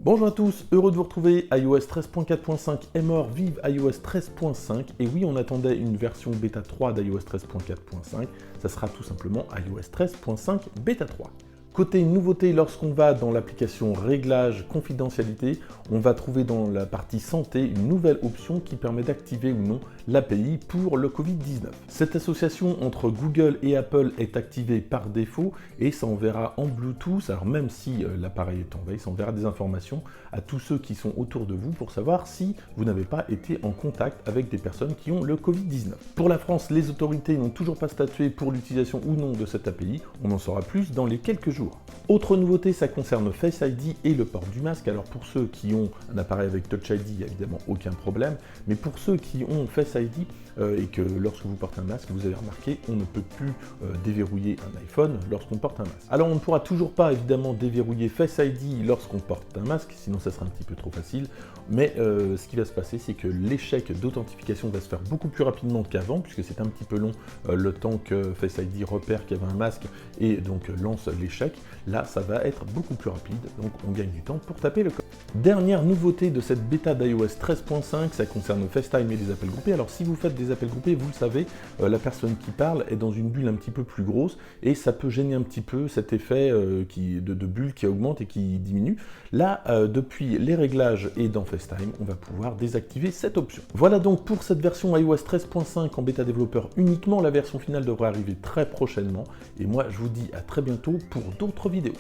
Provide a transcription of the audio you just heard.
Bonjour à tous, heureux de vous retrouver. iOS 13.4.5 est mort, vive iOS 13.5. Et oui, on attendait une version bêta 3 d'iOS 13.4.5, ça sera tout simplement iOS 13.5 bêta 3. Côté nouveauté, lorsqu'on va dans l'application Réglages, confidentialité, on va trouver dans la partie santé une nouvelle option qui permet d'activer ou non l'API pour le Covid-19. Cette association entre Google et Apple est activée par défaut et ça enverra en Bluetooth, alors même si l'appareil est en veille, ça enverra des informations à tous ceux qui sont autour de vous pour savoir si vous n'avez pas été en contact avec des personnes qui ont le Covid-19. Pour la France, les autorités n'ont toujours pas statué pour l'utilisation ou non de cette API, on en saura plus dans les quelques jours. Autre nouveauté, ça concerne Face ID et le port du masque. Alors pour ceux qui ont un appareil avec Touch ID, il n'y a évidemment aucun problème, mais pour ceux qui ont Face ID et que lorsque vous portez un masque, vous avez remarqué, on ne peut plus déverrouiller un iPhone lorsqu'on porte un masque. Alors on ne pourra toujours pas évidemment déverrouiller Face ID lorsqu'on porte un masque, sinon ça sera un petit peu trop facile, mais ce qui va se passer, c'est que l'échec d'authentification va se faire beaucoup plus rapidement qu'avant, puisque c'est un petit peu long le temps que Face ID repère qu'il y avait un masque et donc lance l'échec. Là, ça va être beaucoup plus rapide, donc on gagne du temps pour taper le code. Dernière nouveauté de cette bêta d'iOS 13.5, ça concerne FaceTime et les appels groupés. Alors si vous faites des appels groupés, vous le savez, la personne qui parle est dans une bulle un petit peu plus grosse et ça peut gêner un petit peu cet effet de bulle qui augmente et qui diminue. Là, depuis les réglages et dans FaceTime, on va pouvoir désactiver cette option. Voilà donc pour cette version iOS 13.5 en bêta développeur uniquement. La version finale devrait arriver très prochainement et moi je vous dis à très bientôt pour d'autres vidéos.